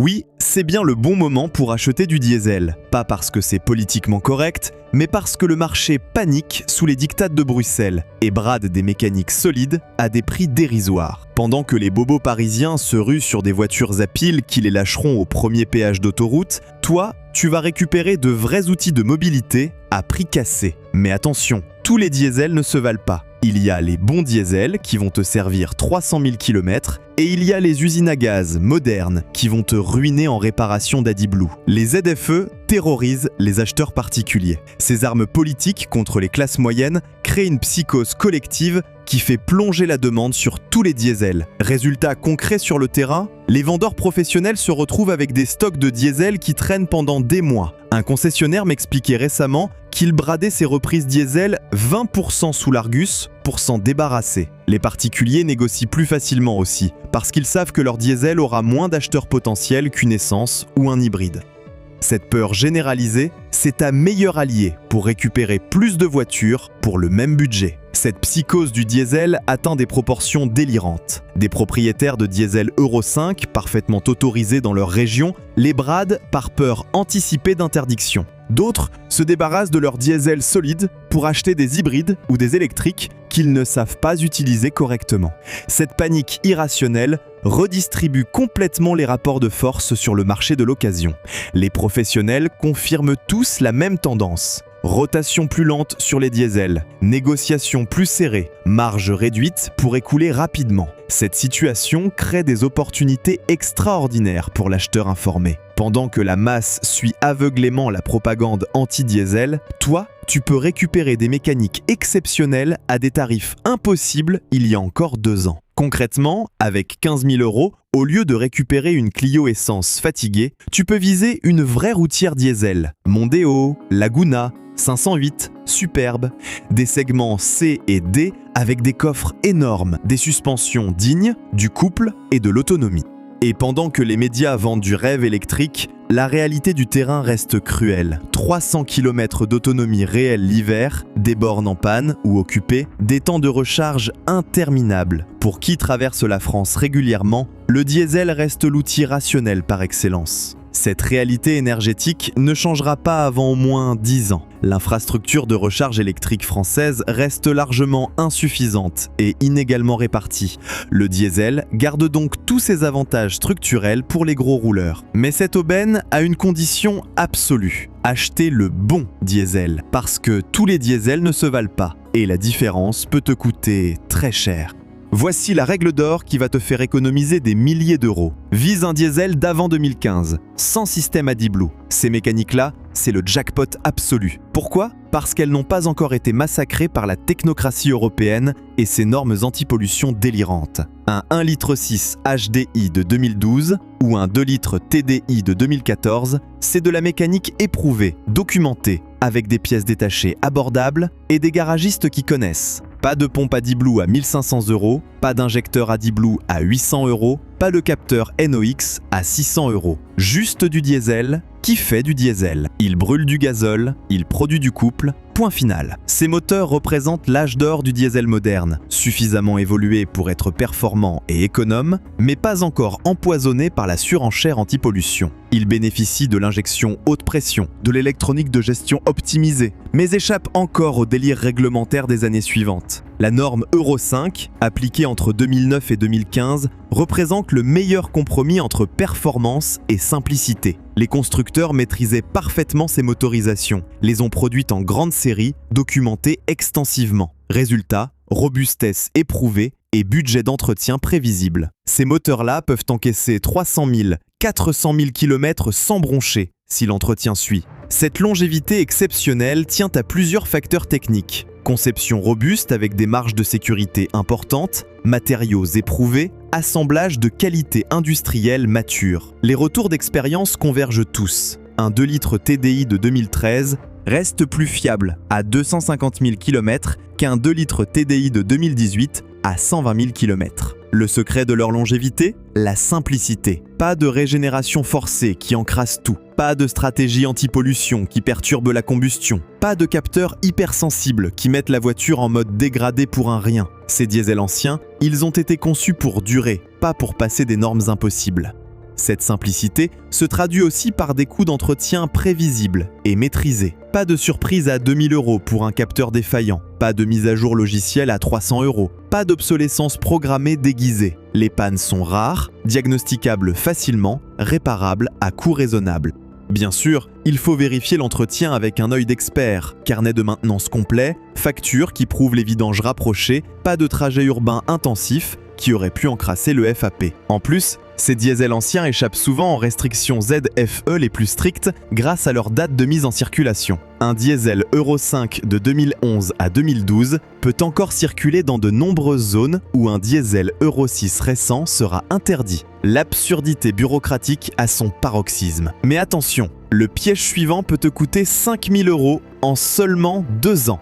Oui, c'est bien le bon moment pour acheter du diesel. Pas parce que c'est politiquement correct, mais parce que le marché panique sous les diktats de Bruxelles et brade des mécaniques solides à des prix dérisoires. Pendant que les bobos parisiens se ruent sur des voitures à pile qui les lâcheront au premier péage d'autoroute, toi, tu vas récupérer de vrais outils de mobilité à prix cassé. Mais attention, tous les diesels ne se valent pas. Il y a les bons diesels qui vont te servir 300 000 km et il y a les usines à gaz modernes qui vont te ruiner en réparation d'AdiBlue. Les ZFE terrorisent les acheteurs particuliers. Ces armes politiques contre les classes moyennes créent une psychose collective qui fait plonger la demande sur tous les diesels. Résultat concret sur le terrain, les vendeurs professionnels se retrouvent avec des stocks de diesel qui traînent pendant des mois. Un concessionnaire m'expliquait récemment qu'il bradait ses reprises diesel 20% sous l'Argus pour s'en débarrasser. Les particuliers négocient plus facilement aussi, parce qu'ils savent que leur diesel aura moins d'acheteurs potentiels qu'une essence ou un hybride. Cette peur généralisée, c'est ta meilleure alliée pour récupérer plus de voitures pour le même budget. Cette psychose du diesel atteint des proportions délirantes. Des propriétaires de diesel Euro 5, parfaitement autorisés dans leur région, les bradent par peur anticipée d'interdiction. D'autres se débarrassent de leur diesel solide pour acheter des hybrides ou des électriques qu'ils ne savent pas utiliser correctement. Cette panique irrationnelle redistribue complètement les rapports de force sur le marché de l'occasion. Les professionnels confirment tous la même tendance. Rotation plus lente sur les diesels, négociations plus serrées, marge réduite pour écouler rapidement. Cette situation crée des opportunités extraordinaires pour l'acheteur informé. Pendant que la masse suit aveuglément la propagande anti-diesel, toi, tu peux récupérer des mécaniques exceptionnelles à des tarifs impossibles il y a encore 2 ans. Concrètement, avec 15 000 €, au lieu de récupérer une Clio Essence fatiguée, tu peux viser une vraie routière diesel. Mondeo, Laguna, 508, Superbe, des segments C et D avec des coffres énormes, des suspensions dignes, du couple et de l'autonomie. Et pendant que les médias vendent du rêve électrique, la réalité du terrain reste cruelle. 300 km d'autonomie réelle l'hiver, des bornes en panne ou occupées, des temps de recharge interminables. Pour qui traverse la France régulièrement, le diesel reste l'outil rationnel par excellence. Cette réalité énergétique ne changera pas avant au moins 10 ans. L'infrastructure de recharge électrique française reste largement insuffisante et inégalement répartie. Le diesel garde donc tous ses avantages structurels pour les gros rouleurs. Mais cette aubaine a une condition absolue. Acheter le bon diesel, parce que tous les diesels ne se valent pas et la différence peut te coûter très cher. Voici la règle d'or qui va te faire économiser des milliers d'euros. Vise un diesel d'avant 2015, sans système AdiBlue. Ces mécaniques-là, c'est le jackpot absolu. Pourquoi ? Parce qu'elles n'ont pas encore été massacrées par la technocratie européenne et ses normes anti-pollution délirantes. Un 1,6 litre HDI de 2012 ou un 2 litres TDI de 2014, c'est de la mécanique éprouvée, documentée, avec des pièces détachées abordables et des garagistes qui connaissent. Pas de pompe AdiBlue à 1 500 €, pas d'injecteur AdiBlue à 800 €, pas de capteur NOx à 600 €. Juste du diesel qui fait du diesel. Il brûle du gazole, il produit du couple, point final. Ces moteurs représentent l'âge d'or du diesel moderne, suffisamment évolué pour être performant et économe, mais pas encore empoisonné par la surenchère anti-pollution. Il bénéficie de l'injection haute pression, de l'électronique de gestion optimisée, mais échappe encore au délire réglementaire des années suivantes. La norme Euro 5, appliquée entre 2009 et 2015, représente le meilleur compromis entre performance et simplicité. Les constructeurs maîtrisaient parfaitement ces motorisations, les ont produites en grande série, documentées extensivement. Résultat, robustesse éprouvée et budget d'entretien prévisible. Ces moteurs-là peuvent encaisser 300 000, 400 000 km sans broncher, si l'entretien suit. Cette longévité exceptionnelle tient à plusieurs facteurs techniques. Conception robuste avec des marges de sécurité importantes, matériaux éprouvés, assemblage de qualité industrielle mature. Les retours d'expérience convergent tous. Un 2 litres TDI de 2013 reste plus fiable à 250 000 km qu'un 2 litres TDI de 2018 à 120 000 km. Le secret de leur longévité ? La simplicité. Pas de régénération forcée qui encrasse tout. Pas de stratégie anti-pollution qui perturbe la combustion. Pas de capteurs hypersensibles qui mettent la voiture en mode dégradé pour un rien. Ces diesels anciens, ils ont été conçus pour durer, pas pour passer des normes impossibles. Cette simplicité se traduit aussi par des coûts d'entretien prévisibles et maîtrisés. Pas de surprise à 2000 € pour un capteur défaillant, pas de mise à jour logicielle à 300 €, pas d'obsolescence programmée déguisée. Les pannes sont rares, diagnosticables facilement, réparables à coût raisonnable. Bien sûr, il faut vérifier l'entretien avec un œil d'expert, carnet de maintenance complet, facture qui prouve les vidanges rapprochées, pas de trajet urbain intensif qui aurait pu encrasser le FAP. En plus, ces diesels anciens échappent souvent aux restrictions ZFE les plus strictes grâce à leur date de mise en circulation. Un diesel Euro 5 de 2011 à 2012 peut encore circuler dans de nombreuses zones où un diesel Euro 6 récent sera interdit. L'absurdité bureaucratique a son paroxysme. Mais attention, le piège suivant peut te coûter 5000 € en seulement 2 ans.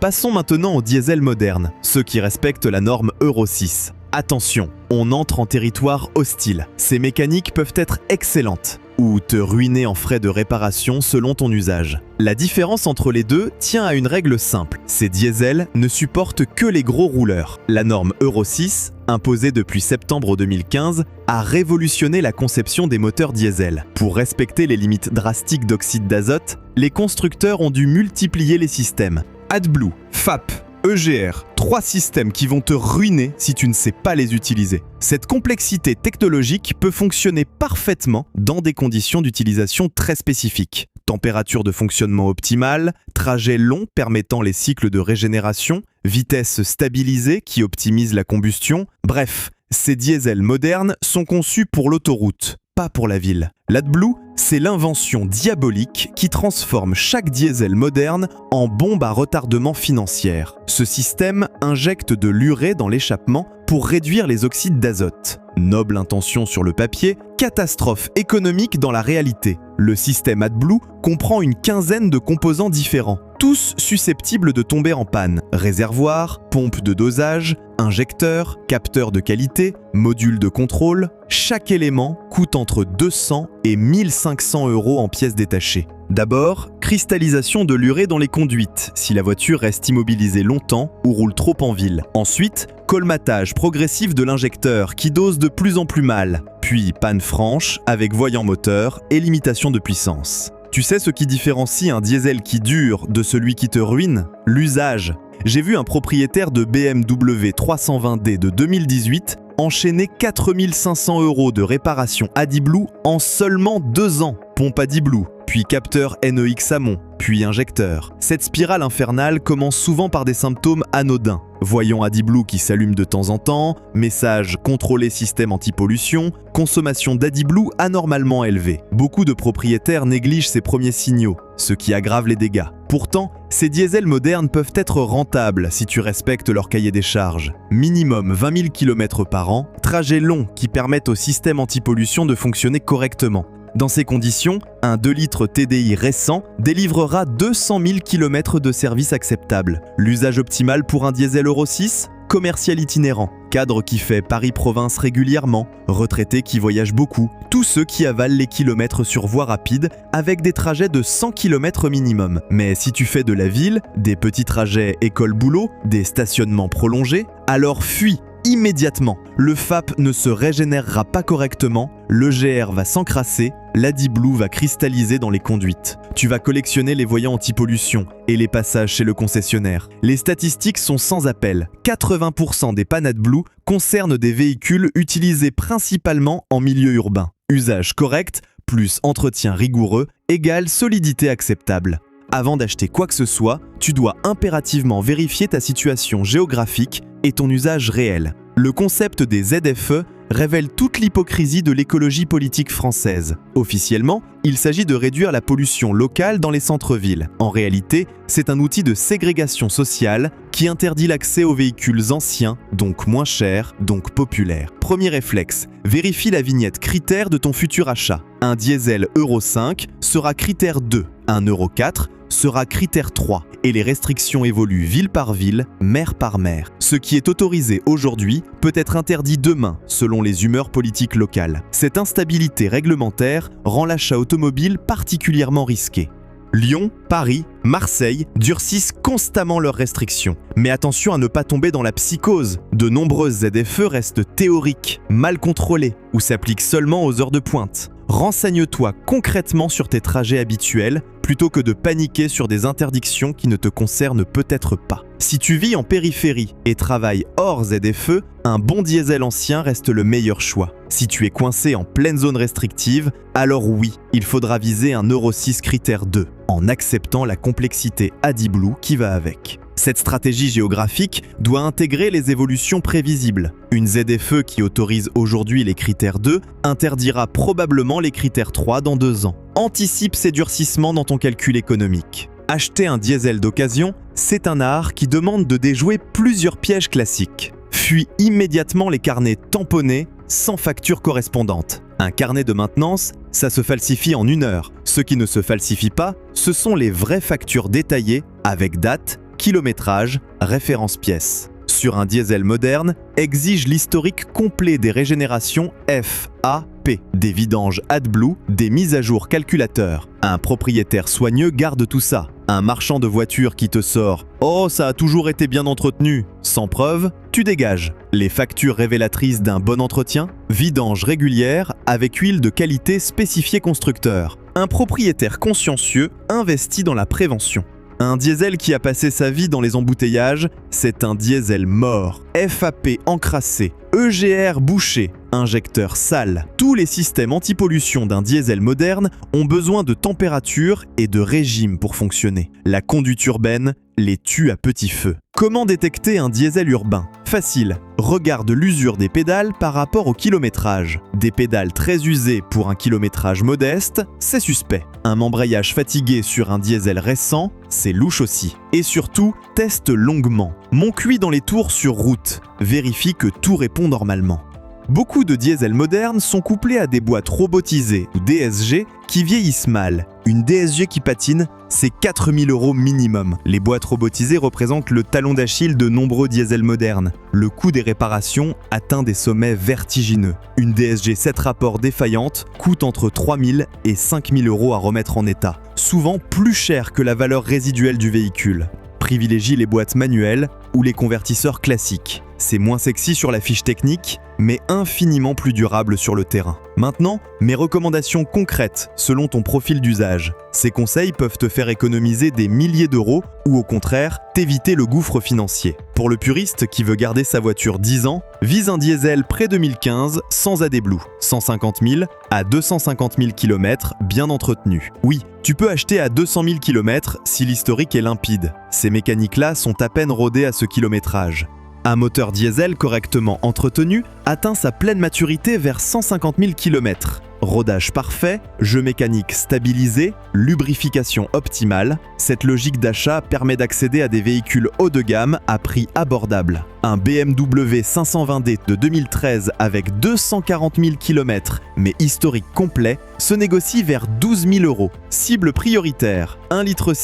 Passons maintenant aux diesels modernes, ceux qui respectent la norme Euro 6. Attention, on entre en territoire hostile. Ces mécaniques peuvent être excellentes ou te ruiner en frais de réparation selon ton usage. La différence entre les deux tient à une règle simple. Ces diesels ne supportent que les gros rouleurs. La norme Euro 6, imposée depuis septembre 2015, a révolutionné la conception des moteurs diesel. Pour respecter les limites drastiques d'oxyde d'azote, les constructeurs ont dû multiplier les systèmes. AdBlue, FAP, EGR, 3 systèmes qui vont te ruiner si tu ne sais pas les utiliser. Cette complexité technologique peut fonctionner parfaitement dans des conditions d'utilisation très spécifiques. Température de fonctionnement optimale, trajet long permettant les cycles de régénération, vitesse stabilisée qui optimise la combustion, bref, ces diesels modernes sont conçus pour l'autoroute, pas pour la ville. L'AdBlue, c'est l'invention diabolique qui transforme chaque diesel moderne en bombe à retardement financière. Ce système injecte de l'urée dans l'échappement pour réduire les oxydes d'azote. Noble intention sur le papier, catastrophe économique dans la réalité. Le système AdBlue comprend une quinzaine de composants différents, tous susceptibles de tomber en panne. Réservoir, pompe de dosage, injecteur, capteur de qualité, module de contrôle. Chaque élément coûte entre 200 et 1500 € en pièces détachées. D'abord, cristallisation de l'urée dans les conduites, si la voiture reste immobilisée longtemps ou roule trop en ville. Ensuite, colmatage progressif de l'injecteur qui dose de plus en plus mal. Puis panne franche avec voyant moteur et limitation de puissance. Tu sais ce qui différencie un diesel qui dure de celui qui te ruine? L'usage. J'ai vu un propriétaire de BMW 320D de 2018 enchaîner 4500 € de réparation AdBlue en seulement 2 ans. Pompe AdBlue, puis capteur NEX amont, puis injecteur. Cette spirale infernale commence souvent par des symptômes anodins. Voyant AdBlue qui s'allume de temps en temps, message contrôler système anti-pollution, consommation d'AdBlue anormalement élevée. Beaucoup de propriétaires négligent ces premiers signaux, ce qui aggrave les dégâts. Pourtant, ces diesels modernes peuvent être rentables si tu respectes leur cahier des charges. Minimum 20 000 km par an, trajets longs qui permettent au système anti-pollution de fonctionner correctement. Dans ces conditions, un 2 litres TDI récent délivrera 200 000 km de service acceptable. L'usage optimal pour un diesel Euro 6 ? Commercial itinérant, cadre qui fait Paris-Province régulièrement, retraité qui voyage beaucoup, tous ceux qui avalent les kilomètres sur voie rapide avec des trajets de 100 km minimum. Mais si tu fais de la ville, des petits trajets école-boulot, des stationnements prolongés, alors fuis immédiatement. Le FAP ne se régénérera pas correctement, l'EGR va s'encrasser, l'AdBlue va cristalliser dans les conduites. Tu vas collectionner les voyants anti-pollution et les passages chez le concessionnaire. Les statistiques sont sans appel. 80% des pannes AdBlue concernent des véhicules utilisés principalement en milieu urbain. Usage correct plus entretien rigoureux égale solidité acceptable. Avant d'acheter quoi que ce soit, tu dois impérativement vérifier ta situation géographique et ton usage réel. Le concept des ZFE révèle toute l'hypocrisie de l'écologie politique française. Officiellement, il s'agit de réduire la pollution locale dans les centres-villes. En réalité, c'est un outil de ségrégation sociale qui interdit l'accès aux véhicules anciens, donc moins chers, donc populaires. Premier réflexe, vérifie la vignette critère de ton futur achat. Un diesel Euro 5 sera critère 2, un Euro 4 sera critère 3 et les restrictions évoluent ville par ville, maire par maire. Ce qui est autorisé aujourd'hui peut être interdit demain selon les humeurs politiques locales. Cette instabilité réglementaire rend l'achat automobile particulièrement risqué. Lyon, Paris, Marseille durcissent constamment leurs restrictions. Mais attention à ne pas tomber dans la psychose. De nombreuses ZFE restent théoriques, mal contrôlées ou s'appliquent seulement aux heures de pointe. Renseigne-toi concrètement sur tes trajets habituels plutôt que de paniquer sur des interdictions qui ne te concernent peut-être pas. Si tu vis en périphérie et travailles hors ZFE, un bon diesel ancien reste le meilleur choix. Si tu es coincé en pleine zone restrictive, alors oui, il faudra viser un Euro 6 critère 2, en acceptant la complexité AdBlue qui va avec. Cette stratégie géographique doit intégrer les évolutions prévisibles. Une ZFE qui autorise aujourd'hui les critères 2 interdira probablement les critères 3 dans 2 ans. Anticipe ces durcissements dans ton calcul économique. Acheter un diesel d'occasion, c'est un art qui demande de déjouer plusieurs pièges classiques. Fuis immédiatement les carnets tamponnés sans facture correspondante. Un carnet de maintenance, ça se falsifie en 1 heure. Ce qui ne se falsifie pas, ce sont les vraies factures détaillées avec date, kilométrage, référence pièce. Sur un diesel moderne, exige l'historique complet des régénérations FAP, des vidanges AdBlue, des mises à jour calculateurs. Un propriétaire soigneux garde tout ça. Un marchand de voitures qui te sort « Oh, ça a toujours été bien entretenu !» sans preuve, tu dégages. Les factures révélatrices d'un bon entretien, vidange régulière avec huile de qualité spécifiée constructeur. Un propriétaire consciencieux investit dans la prévention. Un diesel qui a passé sa vie dans les embouteillages, c'est un diesel mort. FAP encrassé, EGR bouché, injecteur sale. Tous les systèmes anti-pollution d'un diesel moderne ont besoin de température et de régime pour fonctionner. La conduite urbaine les tue à petit feu. Comment détecter un diesel urbain? Facile. Regarde l'usure des pédales par rapport au kilométrage. Des pédales très usées pour un kilométrage modeste, c'est suspect. Un embrayage fatigué sur un diesel récent, c'est louche aussi. Et surtout, teste longuement. Mon cuit dans les tours sur route. Vérifie que tout répond normalement. Beaucoup de diesels modernes sont couplés à des boîtes robotisées ou DSG qui vieillissent mal. Une DSG qui patine, c'est 4 000 € minimum. Les boîtes robotisées représentent le talon d'Achille de nombreux diesels modernes. Le coût des réparations atteint des sommets vertigineux. Une DSG 7 rapports défaillante coûte entre 3 000 et 5 000 € à remettre en état, souvent plus cher que la valeur résiduelle du véhicule. Privilégie les boîtes manuelles ou les convertisseurs classiques. C'est moins sexy sur la fiche technique, mais infiniment plus durable sur le terrain. Maintenant, mes recommandations concrètes selon ton profil d'usage. Ces conseils peuvent te faire économiser des milliers d'euros ou au contraire, t'éviter le gouffre financier. Pour le puriste qui veut garder sa voiture 10 ans, vise un diesel pré-2015 sans AdBlue, 150 000 à 250 000 km bien entretenu. Oui, tu peux acheter à 200 000 km si l'historique est limpide. Ces mécaniques-là sont à peine rodées à ce kilométrage. Un moteur diesel correctement entretenu atteint sa pleine maturité vers 150 000 km. Rodage parfait, jeu mécanique stabilisé, lubrification optimale, cette logique d'achat permet d'accéder à des véhicules haut de gamme à prix abordable. Un BMW 520D de 2013 avec 240 000 km, mais historique complet, se négocie vers 12 000 €. Cible prioritaire, 1,6 litre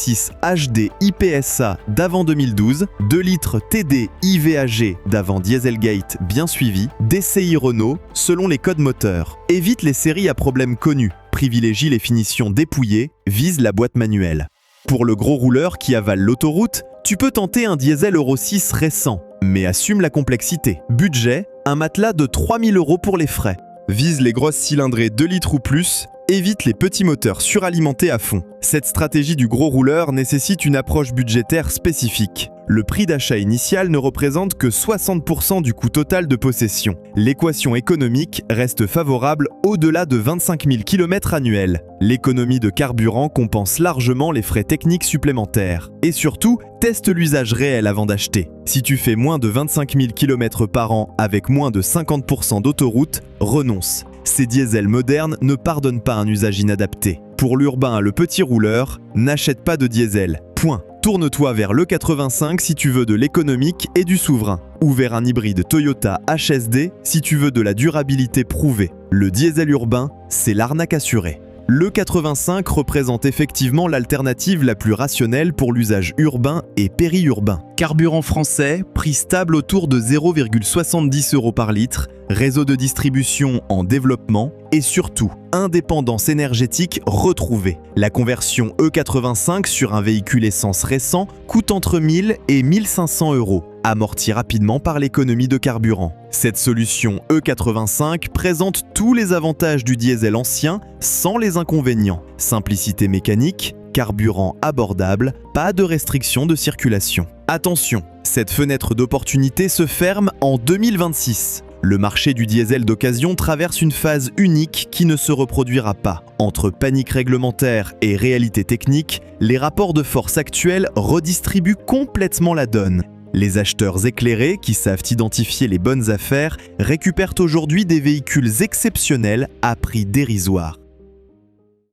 HD IPSA d'avant 2012, 2 litres TD IVAG d'avant Dieselgate bien suivi, DCI Renault selon les codes moteurs. Évite les séries à problèmes connus, privilégie les finitions dépouillées, vise la boîte manuelle. Pour le gros rouleur qui avale l'autoroute, tu peux tenter un diesel Euro 6 récent, mais assume la complexité. Budget, un matelas de 3 000 € pour les frais. Vise les grosses cylindrées 2 litres ou plus, évite les petits moteurs suralimentés à fond. Cette stratégie du gros rouleur nécessite une approche budgétaire spécifique. Le prix d'achat initial ne représente que 60% du coût total de possession. L'équation économique reste favorable au-delà de 25 000 km annuels. L'économie de carburant compense largement les frais techniques supplémentaires. Et surtout, teste l'usage réel avant d'acheter. Si tu fais moins de 25 000 km par an avec moins de 50% d'autoroute, renonce. Ces diesels modernes ne pardonnent pas un usage inadapté. Pour l'urbain, le petit rouleur, n'achète pas de diesel. Point. Tourne-toi vers l'E85 si tu veux de l'économique et du souverain, ou vers un hybride Toyota HSD si tu veux de la durabilité prouvée. Le diesel urbain, c'est l'arnaque assurée. L'E85 représente effectivement l'alternative la plus rationnelle pour l'usage urbain et périurbain. Carburant français, prix stable autour de 0,70 € par litre, réseau de distribution en développement et surtout, indépendance énergétique retrouvée. La conversion E85 sur un véhicule essence récent coûte entre 1000 et 1500 €, amorti rapidement par l'économie de carburant. Cette solution E85 présente tous les avantages du diesel ancien sans les inconvénients. Simplicité mécanique, carburant abordable, pas de restriction de circulation. Attention, cette fenêtre d'opportunité se ferme en 2026. Le marché du diesel d'occasion traverse une phase unique qui ne se reproduira pas. Entre panique réglementaire et réalité technique, les rapports de force actuels redistribuent complètement la donne. Les acheteurs éclairés, qui savent identifier les bonnes affaires, récupèrent aujourd'hui des véhicules exceptionnels à prix dérisoire.